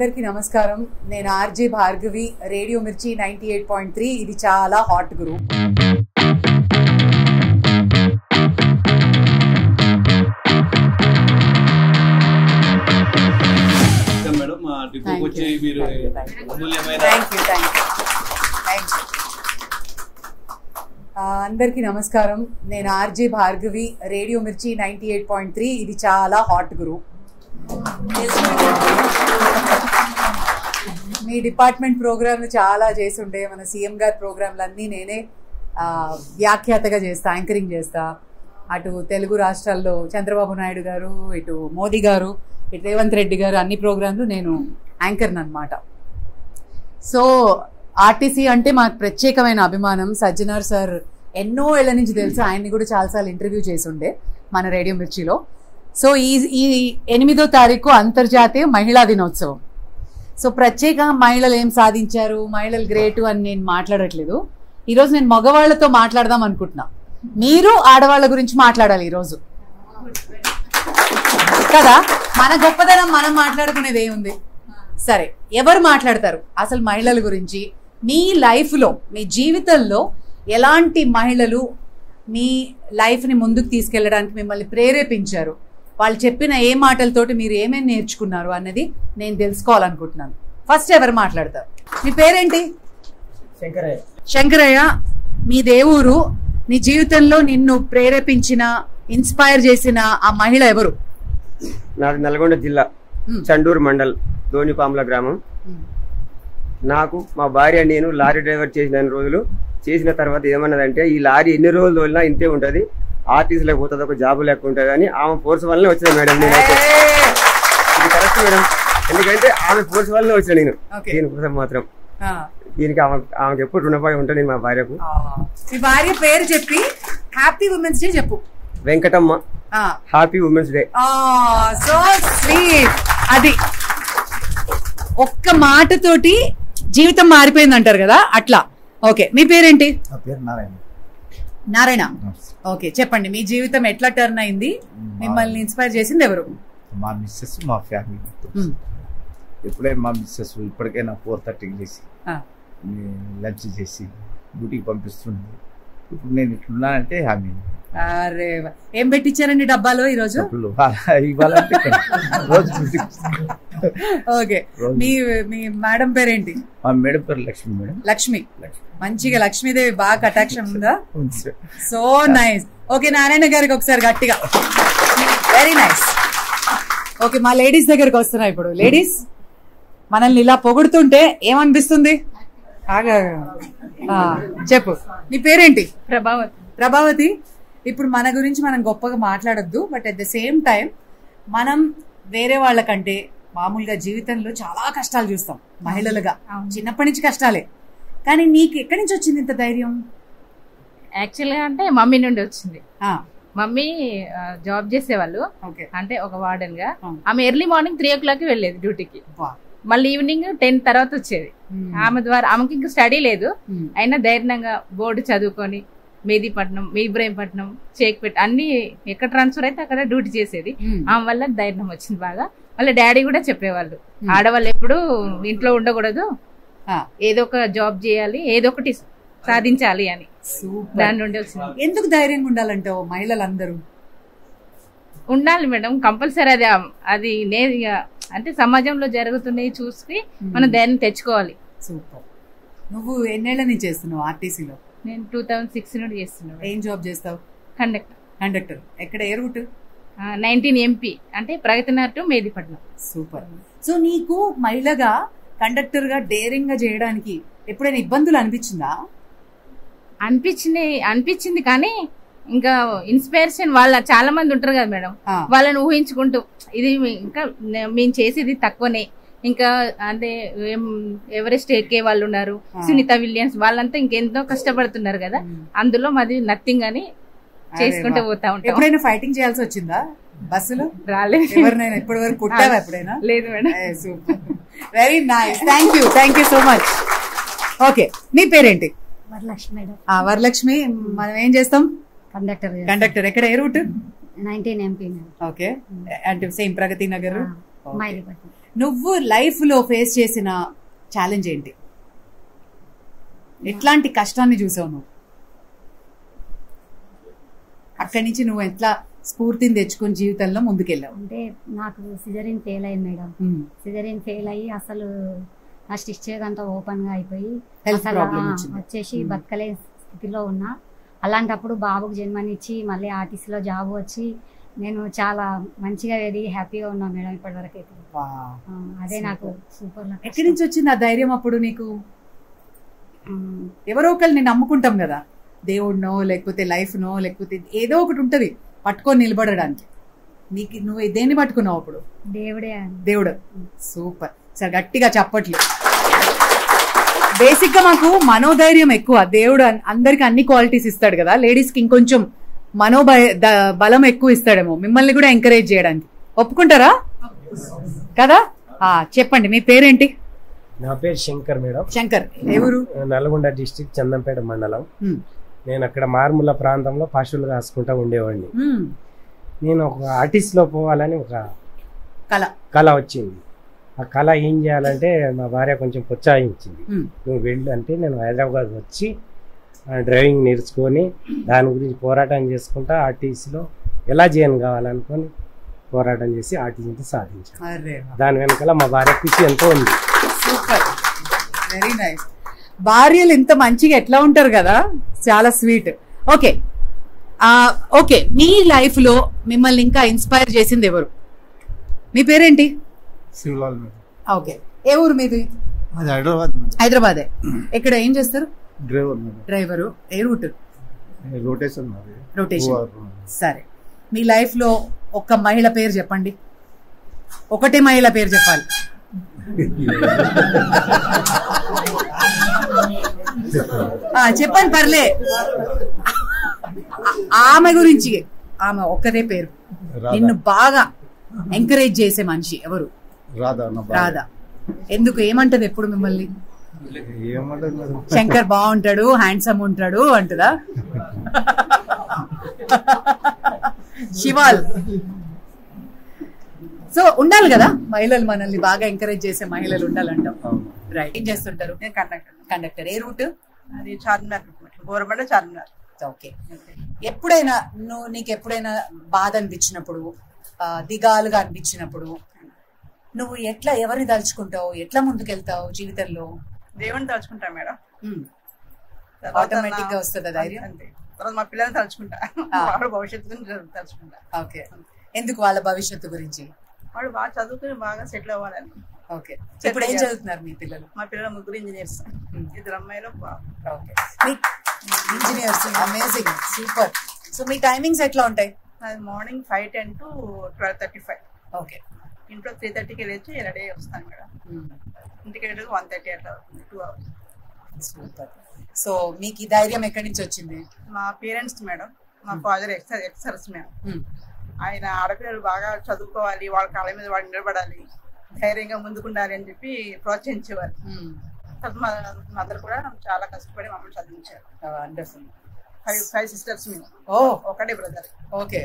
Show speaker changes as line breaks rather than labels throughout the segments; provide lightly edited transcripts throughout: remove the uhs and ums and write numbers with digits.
అందరికీ నమస్కారం. నేను ఆర్జే భార్గవి, రేడియో మిర్చి 98.3. ఇది చాలా హాట్ గురు. అందరికీ నమస్కారం. నేను ఆర్జే భార్గవి, రేడియో మిర్చి 98.3. ఇది చాలా హాట్ గురు. మీ డిపార్ట్మెంట్ ప్రోగ్రాంలు చాలా చేస్తుండే. మన సీఎం గారి ప్రోగ్రాంలన్నీ నేనే వ్యాఖ్యాతగా చేస్తా, యాంకరింగ్ చేస్తా. అటు తెలుగు రాష్ట్రాల్లో చంద్రబాబు నాయుడు గారు, ఇటు మోదీ గారు, ఇటు రేవంత్ రెడ్డి గారు, అన్ని ప్రోగ్రాంలు నేను యాంకర్ని అనమాట. సో ఆర్టీసీ అంటే మాకు ప్రత్యేకమైన అభిమానం. సజ్జనార్ సార్ ఎన్నో ఏళ్ల నుంచి తెలుసు, ఆయన్ని కూడా చాలాసార్లు ఇంటర్వ్యూ చేసి ఉండే మన రేడియో మిర్చిలో. సో ఈ 8వ తారీఖు అంతర్జాతీయ మహిళా దినోత్సవం. సో ప్రత్యేకంగా మహిళలు ఏం సాధించారు, మహిళలు గ్రేటు అని నేను మాట్లాడట్లేదు. ఈరోజు నేను మగవాళ్లతో మాట్లాడదాం అనుకుంటున్నా. మీరు ఆడవాళ్ళ గురించి మాట్లాడాలి ఈరోజు కదా. మన గొప్పదనం మనం మాట్లాడుకునేది ఏముంది? సరే, ఎవరు మాట్లాడతారు అసలు మహిళల గురించి? మీ లైఫ్లో, మీ జీవితంలో ఎలాంటి మహిళలు మీ లైఫ్ని ముందుకు తీసుకెళ్ళడానికి మిమ్మల్ని ప్రేరేపించారు, వాళ్ళు చెప్పిన ఏ మాటలతోటి మీరు ఏమేమి నేర్చుకున్నారు అన్నది నేను తెలుసుకోవాలనుకుంటున్నాను. ఫస్ట్ ఎవరు మాట్లాడతారు? మీ పేరేంటి?
శంకరయ్య.
శంకరయ్య, మీ దేవురు, నీ జీవితంలో నిన్ను ప్రేరేపించిన, ఇన్స్పైర్ చేసిన ఆ మహిళ ఎవరు?
నాది నల్గొండ జిల్లా, చండూరు మండల్, ధోనిపాముల గ్రామం. నాకు మా భార్య నేను లారీ డ్రైవర్ చేసిన రోజులు చేసిన తర్వాత ఏమన్నదంటే, ఈ లారీ ఎన్ని రోజులు తోలినా ఇంతే ఉంటుంది, ఆర్టీసీలకు పోతుంది, ఒక జాబ్ లెక్క ఉంటుంది అని ఆమె ఫోర్స్ వల్లనే వచ్చిన మేడం. నేనైతే ఇది కరెక్ట్ మేడం, ఎందుకంటే ఆమె ఫోర్స్ వల్లనే వచ్చిన నేను దీనికోసం మాత్రం. దీనికి ఆమెకు ఎప్పుడు రుణపడి ఉంటాను మా భార్యకు.
మీ భార్య పేరు చెప్పి హ్యాపీ ఉమెన్స్ డే చెప్పు.
Venkatamma, happy women's day.
So sweet. అది ఒక్క మాటతోటి జీవితం మారిపోయింది అంటారు కదా, అట్లా. ఓకే, మీ పేరేంటి? నారాయణ. ఓకే, చెప్పండి, మీ జీవితం ఎట్లా టర్న్ అయింది, మిమ్మల్ని ఇన్స్పైర్ చేసింది ఎవరు?
మా మిస్సెస్, మా ఫ్యామిలీ. ఎప్పుడైనా మా మిస్సెస్ ఇప్పటికైనా 4:30కి లేచి లంచ్ చేసి డ్యూటీకి పంపిస్తుంది. ఇప్పుడు నేను ఇట్లున్నానంటే ఆమె.
అరే, ఏం పెట్టించారండి డబ్బాలో ఈరోజు? ఓకే, మీ మేడం పేరేంటి?
మా మేడం పేరు లక్ష్మి మేడం.
లక్ష్మి. మంచిగా లక్ష్మీదేవి బాగా కటాక్షం ఉందా? So nice. ఓకే, నారాయణ గారికి ఒకసారి గట్టిగా. Very nice. ఓకే, మా లేడీస్ దగ్గరకు వస్తున్నా ఇప్పుడు. లేడీస్, మనల్ని ఇలా పొగుడుతుంటే ఏమనిపిస్తుంది? చెప్పు, నీ పేరేంటి?
ప్రభావతి.
ప్రభావతి, ఇప్పుడు మన గురించి మనం గొప్పగా మాట్లాడొద్దు, but at the same time మనం వేరే వాళ్ళకంటే మామూలుగా జీవితంలో చాలా కష్టాలు చూస్తాం మహిళలుగా. చిన్నప్పటి నుంచి కష్టాలే. కానీ నీకు ఎక్కడి నుంచి వచ్చింది ఇంత ధైర్యం?
యాక్చువల్గా అంటే మమ్మీ నుండి వచ్చింది. మమ్మీ జాబ్ చేసేవాళ్ళు, అంటే ఒక వార్డెన్ గా. ఆమె ఎర్లీ మార్నింగ్ 3 o'clock వెళ్ళేది డ్యూటీకి, మళ్ళీ ఈవినింగ్ 10 తర్వాత వచ్చేది. ఆమె ద్వారా ఆమెకి ఇంకా స్టడీ లేదు, అయినా ధైర్యంగా బోర్డు చదువుకొని మేదీపట్నం, ఇబ్రాహీంపట్నం, చేక్పేట అన్ని ఎక్కడ ట్రాన్స్ఫర్ అయితే అక్కడ డ్యూటీ చేసేది. ఆమె వల్ల ధైర్యం వచ్చింది బాగా. వాళ్ళ డాడీ కూడా చెప్పేవాళ్ళు, ఆడవాళ్ళు ఎప్పుడు ఇంట్లో ఉండకూడదు, ఏదో ఒక జాబ్ చేయాలి, ఏదో ఒకటి సాధించాలి అని. దాని నుండి వచ్చింది.
ఎందుకు ధైర్యంగా ఉండాలంటే మహిళలందరూ
ఉండాలి మేడం, కంపల్సరీ. అది అంటే సమాజంలో జరుగుతున్నాయి చూసి మనం ధైర్యం తెచ్చుకోవాలి.
సూపర్. నువ్వు ఎన్నేళ్ల నుంచి చేస్తున్నావు ఆర్టీసీలో?
నేను 2006 నుండి చేస్తున్నాను.
ఏం జాబ్ చేస్తావు?
కండక్టర్.
ఎక్కడ, ఏ రూట్?
19 MP, అంటే Pragathi Nagar to Mehdipatnam.
Super. So నీకు మహిళగా కండక్టర్ గా డేరింగ్ గా చేయడానికి ఎప్పుడైనా ఇబ్బందులు అనిపించిందా?
అనిపించింది కానీ ఇంకా ఇన్స్పిరేషన్ వాళ్ళ చాలా మంది ఉంటారు కదా మేడం, వాళ్ళని ఊహించుకుంటూ ఇది ఇంకా మేము చేసేది తక్కువనే, ఇంకా అంటే ఎవరెస్ట్ ఎక్కే వాళ్ళు ఉన్నారు, సునీత విలియమ్స్, వాళ్ళంతా ఇంకెంతో కష్టపడుతున్నారు కదా, అందులో మాది నథింగ్ అని చేసుకుంటూ పోతా ఉంటాం.
ఎప్పుడైనా ఫైటింగ్ చేయాల్సి వచ్చిందా బస్సులో?
రాలేదు.
ఎవరినైనా ఇప్పటి వరకు కుట్టావా ఎప్పుడైనా?
లేదు madam.
Super, very nice. Thank you so much. Okay, మీ పేరేంటి?
వరలక్ష్మి మేడం.
వరలక్ష్మి, మనం ఏం చేస్తాం? కండక్టర్. ఎక్కడ, ఏ రూట్?
19 MP.
ఓకే, అంటే సేమ్ ప్రగతి నగర్. నువ్వు లైఫ్ లో ఫేస్ చేసిన ఛాలెంజ్ ఏంటి? ఎట్లాంటి కష్టాన్ని చూసావు నువ్వు? అక్కడి నుంచి నువ్వు ఎట్లా స్ఫూర్తిని తెచ్చుకుని జీవితంలో ముందుకెళ్ళావు?
అంటే నాకు సిజరీన్ ఫెయిల్ అయింది మేడం. సిజరీన్ ఫెయిల్ అయ్యి అసలు నా స్టిచ్ అంతా ఓపెన్ గా అయిపోయి వచ్చేసి బతకలే స్థితిలో ఉన్నా. అలాంటప్పుడు బాబుకు జన్మనిచ్చి మళ్ళీ ఆర్టీసీలో జాబ్ వచ్చి నేను చాలా మంచిగా ఎదిగి హ్యాపీగా ఉన్నా మేడం ఇప్పటి వరకు అయితే. అదే నాకు సూపర్.
ఎక్కడి నుంచి వచ్చింది ఆ ధైర్యం అప్పుడు నీకు? ఎవరో ఒకళ్ళు నేను నమ్ముకుంటాం కదా, దేవుడినో లేకపోతే లైఫ్ నో లేకపోతే ఏదో ఒకటి ఉంటది పట్టుకొని నిలబడడానికి. నీకు నువ్వు దేన్ని పట్టుకున్నావు అప్పుడు?
దేవుడే.
దేవుడు. సూపర్. సరే గట్టిగా చెప్పట్లు. బేసిక్ గా మాకు మనోధైర్యం ఎక్కువ. దేవుడు అందరికి అన్ని క్వాలిటీస్ ఇస్తాడు కదా, లేడీస్ కి ఇంకొంచెం బలం ఎక్కువ ఇస్తాడేమో మిమ్మల్ని కూడా ఎంకరేజ్ చేయడానికి. ఒప్పుకుంటారా కదా? చెప్పండి మీ పేరేంటి?
నా పేరు శంకర్ మేడం.
శంకర్ ఎవరు?
నల్గొండ డిస్ట్రిక్ట్ చందంపేట మండలం. నేను అక్కడ మారుమూల ప్రాంతంలో పశువులు కాసుకుంటా ఉండేవాడిని. నేను ఒక ఆర్టిస్ట్ లో పోవాలని ఒక కళ వచ్చింది. ఆ కళ ఏం చేయాలంటే మా భార్య కొంచెం ప్రోత్సహించింది, నువ్వు వెళ్ళు అంటే నేను హైదరాబాద్ వచ్చి డ్రైవింగ్ నేర్చుకొని దాని గురించి పోరాటం చేసుకుంటా ఆర్టీసీలో ఎలా చేయను కావాలనుకొని పోరాటం చేసి ఆర్టీసీ సాధించాను. దాని వెనకాల మా భార్య కృషి ఎంతో ఉంది.
Super, very nice. భార్యలు ఇంత మంచిగా ఎట్లా ఉంటారు కదా, చాలా స్వీట్. ఓకే ఓకే, మీ లైఫ్ లో మిమ్మల్ని ఇంకా ఇన్స్పైర్ చేసింది ఎవరు? మీ పేరేంటి?
శివలాల్.
ఓకే, ఏ ఊరు మీది?
హైదరాబాద్.
హైదరాబాదే. ఇక్కడ ఏం చేస్తారు?
డ్రైవరు.
ఏ రూట్?
రొటేషన్.
సరే, మీ లైఫ్ లో ఒక మహిళ పేరు చెప్పండి. ఒకటే మహిళ పేరు చెప్పాలి. చెప్పండి పర్లే. ఆమె గురించి, ఆమె ఒక్కటే పేరు. నిన్ను బాగా ఎంకరేజ్ చేసే మనిషి ఎవరు? రాధా. ఎందుకు? ఏమంటది ఎప్పుడు మిమ్మల్ని? శంకర్ బాగుంటాడు, హ్యాండ్సమ్ ఉంటాడు అంటదా? శివాల్. సో ఉండాలి కదా మహిళలు, మనల్ని బాగా ఎంకరేజ్ చేసే మహిళలు ఉండాలంటాం. రైట్. ఏం చేస్తుంటారు? కండక్టర్. ఏ రూట్?
అది చార్మినార్, గోరబండ చార్మినార్.
ఓకే. ఎప్పుడైనా నీకు ఎప్పుడైనా బాధ అనిపించినప్పుడు, దిగాలుగా అనిపించినప్పుడు నువ్వు ఎట్లా, ఎవరిని తలుచుకుంటావు, ఎట్లా ముందుకెళ్తావు జీవితంలో?
దేవుని తలుచుకుంటా మేడం.
ఆటోమేటిక్ గా వస్తుందా ధైర్యం?
అంతే. తర్వాత మా పిల్లల్ని తలుచుకుంటా, వాళ్ళ భవిష్యత్తు తలుచుకుంటా.
ఓకే. ఎందుకు? వాళ్ళ భవిష్యత్తు గురించి.
వాళ్ళు బాగా చదువుకుని బాగా సెటిల్ అవ్వాలని.
ఓకే. ఇప్పుడు ఏం చదువుతున్నారు మీ పిల్లలు?
మా పిల్లలు ముగ్గురు ఇంజనీర్స్, ఇద్దరు అమ్మాయిలు.
Okay, engineers. Amazing, super. So మీ టైమింగ్స్ ఎట్లా ఉంటాయి?
Morning 5:10 to 12:35.
ఓకే.
ఇంట్లో 3:30కి లేచి రెడీ వస్తాను మేడం. ఇంటికి వెళ్ళి 1:30 అట్లా అవుతుంది, 2 hours.
సూపర్. సో మీకు ఈ ధైర్యం ఎక్కడి నుంచి వచ్చింది?
మా పేరెంట్స్ మేడం. మా ఫాదర్ ఎక్సర్స్ మేడం. ఆయన ఆడపిల్లలు బాగా చదువుకోవాలి, వాళ్ళ కాళ్ళ మీద వాళ్ళు నిలబడాలి, ధైర్యంగా ముందుకుండాలి అని చెప్పి ప్రోత్సహించేవారు. మా మదర్ కూడా చాలా కష్టపడి మమ్మల్ని చదివించారు. 5 sisters మేము. ఒకటే బ్రదర్.
ఓకే.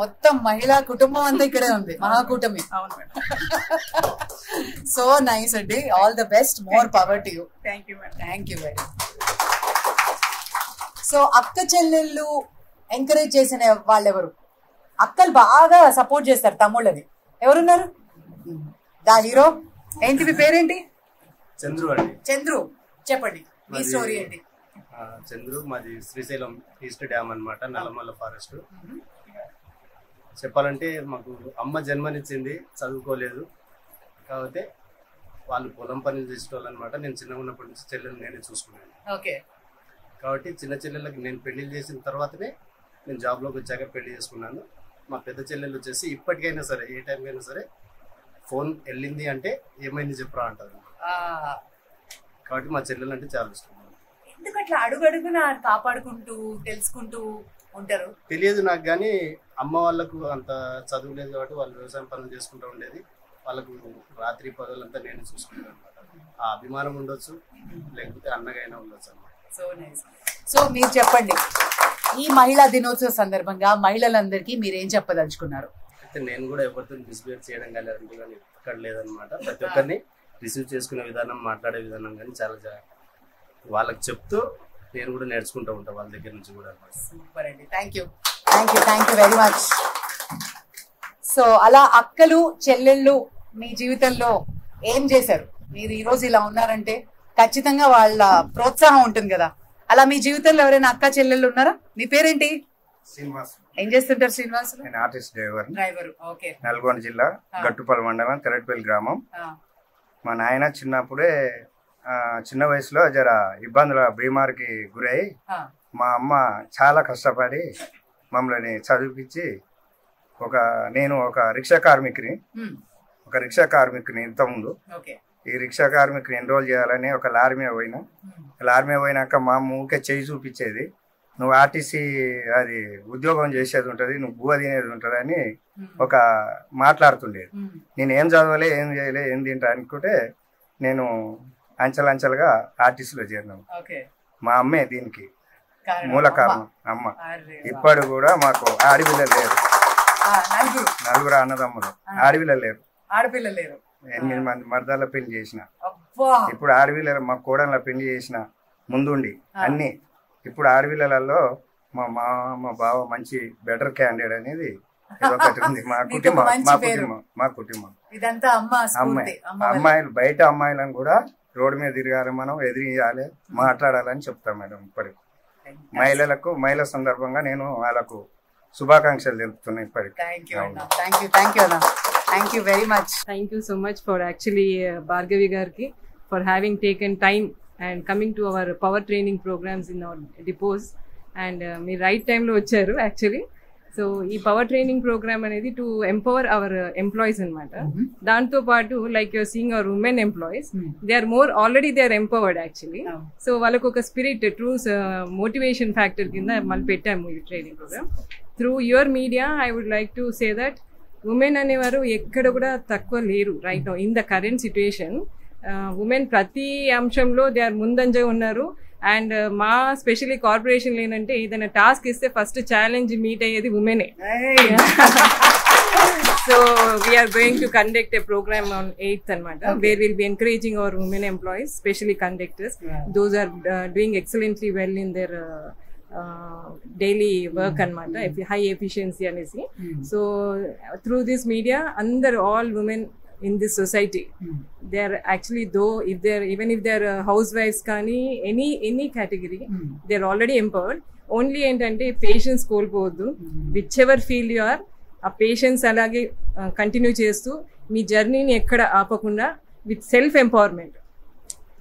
మొత్తం మహిళా కుటుంబం అంతా ఇక్కడే ఉంది, మహాకూటమి.
అవును మేడం.
సో నైస్ అండి. All the best. More power to you.
Thank you madam.
Thank you very much. So అక్క చెల్లెళ్ళు ఎంకరేజ్ చేసిన వాళ్ళెవరు? అక్కలు బాగా సపోర్ట్ చేస్తారు తమ్ముళ్ళని. ఎవరున్నారు? దా హీరో. ఏంటి మీ పేరేంటి?
చంద్రు అండి.
చంద్రు, చెప్పండి మీ స్టోరీ ఏంటి?
చంద్రు మాది శ్రీశైలం ఈస్ట్ డ్యామ్ అన్నమాట, నల్లమల్ల ఫారెస్ట్. చెప్పాలంటే మాకు అమ్మ జన్మనిచ్చింది, చదువుకోలేదు. కాకపోతే వాళ్ళు పొలం పనులు చేసేవాళ్ళు అనమాట. నేను చిన్నగా ఉన్నప్పటి నుంచి చెల్లెలు నేనే చూసుకున్నాను.
ఓకే.
కాబట్టి చిన్న చెల్లెళ్ళకి నేను పెళ్లి చేసిన తర్వాతనే నేను జాబ్లోకి వచ్చాక పెళ్లి చేసుకున్నాను. మా పెద్ద చెల్లెలు వచ్చేసి ఇప్పటికైనా సరే, ఏ టైంకి అయినా సరే ఫోన్ వెళ్ళింది అంటే ఏమైంది చెప్పరా అంటారు. కాబట్టి మా చెల్లెలు అంటే చాలా ఇష్టం.
ఎందుకు అట్లా అడుగడుగునా కాపాడుకుంటూ తెలుసుకుంటూ ఉంటారు?
తెలియదు నాకు, కానీ అమ్మ వాళ్ళకు అంత చదువు లేదు కాబట్టి వాళ్ళు వ్యవసాయం పనులు చేసుకుంటూ ఉండేది. వాళ్ళకు రాత్రి పగలంతా నేను చూసుకుంటాను అనమాట. ఆ అభిమానం ఉండొచ్చు, లేకపోతే అన్నగైనా ఉండొచ్చు అన్నమాట.
So nice. సో మీరు చెప్పండి, ఈ మహిళా దినోత్సవ సందర్భంగా మహిళలందరికీ మీరేం చెప్పదలుచుకున్నారు?
అయితే నేను కూడా ఎవరితో మిస్బిహేవ్ చేయడం కానీ ఎక్కడ లేదనమాట. ప్రతి ఒక్కరిని రిసీవ్ చేసుకునే విధానం, మాట్లాడే విధానం కానీ చాలా వాళ్ళకి చెప్తూ నేను కూడా నేర్చుకుంటూ ఉంటాను వాళ్ళ దగ్గర నుంచి కూడా.
సూపర్ అండి, thank you very much. So అలా అక్కలు చెల్లెళ్ళు మీ జీవితంలో ఏం చేశారు? మీరు ఈ రోజు ఇలా ఉన్నారంటే ఖచ్చితంగా వాళ్ళ ప్రోత్సాహం ఉంటుంది కదా. అలా మీ జీవితంలో ఎవరైనా అక్క చెల్లెళ్ళు ఉన్నారా? మీ పేరేంటి?
శ్రీనివాస్.
ఏం చేస్తుంటారు శ్రీనివాస్?
నేను ఆర్టిస్ట్ డ్రైవర్.
ఓకే.
నల్గొండ జిల్లా గట్టుపల్లి మండలం తెరటిపల్లి గ్రామం. మా నాయన చిన్నప్పుడే చిన్న వయసులో జర ఇబ్బందుల బీమారికి గురై మా అమ్మ చాలా కష్టపడి మమ్మల్ని చదివిపించి నేను ఒక రిక్షా కార్మికుని ఇంతకుముందు ఈ రిక్షా కార్మికుని ఎన్రోల్ చేయాలని ఒక లారీ మీద పోయినాక మా అమ్మ ఊకే చేయి చూపించేది, నువ్వు ఆర్టీసీ అది ఉద్యోగం చేసేది ఉంటుంది, నువ్వు బువ్వ తినేది ఉంటుంది అని ఒక మాట్లాడుతుండేది. నేను ఏం చదవలే, ఏం చేయలే, ఏం తింటా అనుకుంటే నేను అంచెలంచెలుగా ఆర్టీసీలో చేరినాను. మా అమ్మే దీనికి మూల కారణం, అమ్మ. ఇప్పుడు కూడా మాకు ఆడపిల్లలు లేరు, 4 అన్నదమ్ములు, ఆడపిల్లలు లేరు. 8 మంది మర్దాల పెళ్లి చేసిన. ఇప్పుడు ఆడపిల్లలు మా కోడళ్ళ పెళ్లి చేసిన ముందుండి అన్ని. ఇప్పుడు ఆడపిల్లలలో మా బావ మంచి బెటర్ క్యాండిడేట్ అనేది ఒకటి ఉంది. మా కుటుంబం
ఇదంతా
అమ్మాయిలు, బయట అమ్మాయిలను కూడా రోడ్డు మీద తిరగాలి, మనం ఎదిరియాలి, మాట్లాడాలని చెప్తాం మేడం. ఇప్పటికి మహిళల సందర్భంగా నేను వాళ్ళకు శుభాకాంక్షలు తెలుపుతున్నాను. ఇప్పటికి
Thank you very much.
Thank you so much for actually Bhargavi Garki for having taken time and coming to our power training programs in our depots and me right time lo vacharu actually. So ee power training program anedi to empower our employees anamata. Danto paatu like you're seeing our women employees, they are more already they are empowered actually. So valaku oka spirit true motivation factor kinda mal pettamu ee training program. Through your media I would like to say that women అనేవారు ఎక్కడ కూడా తక్కువ లేరు right now in the current situation. Women ప్రతి అంశంలో they are ముందంజగా ఉన్నారు. And మా specially corporation ఏంటంటే ఏదైనా టాస్క్ ఇస్తే ఫస్ట్ ఛాలెంజ్ మీట్ అయ్యేది ఉమెనే. So we are going to conduct a program on 8th అనమాట, where will be encouraging our women employees, specially conductors. Those are doing excellently well in their daily work అనమాట, high efficiency అనేసి. So through this media అందరు all women in this society they are actually though if they are even if they are house wifes కానీ any category they are already empowered. Only ఏంటంటే patience కోల్పోవద్దు. Whichever field you are, ఆ patience అలాగే continue చేస్తూ మీ జర్నీని ఎక్కడ ఆపకుండా with self empowerment,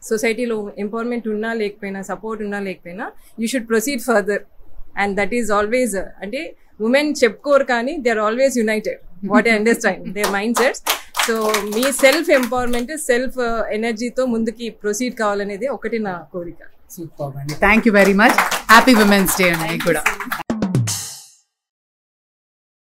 సొసైటీలో ఎంపవర్మెంట్ ఉన్నా లేకపోయినా, సపోర్ట్ ఉన్నా లేకపోయినా, you should proceed further. And that is always అంటే ఉమెన్ చెప్పుకోరు కానీ they are always united, what I understand their mind sets. So మీ సెల్ఫ్ ఎంపవర్మెంట్, సెల్ఫ్ ఎనర్జీతో ముందుకి ప్రొసీడ్ కావాలనేది ఒకటి నా కోరిక.
సూపర్ అండి, thank you very much. Happy women's day అండి కూడా.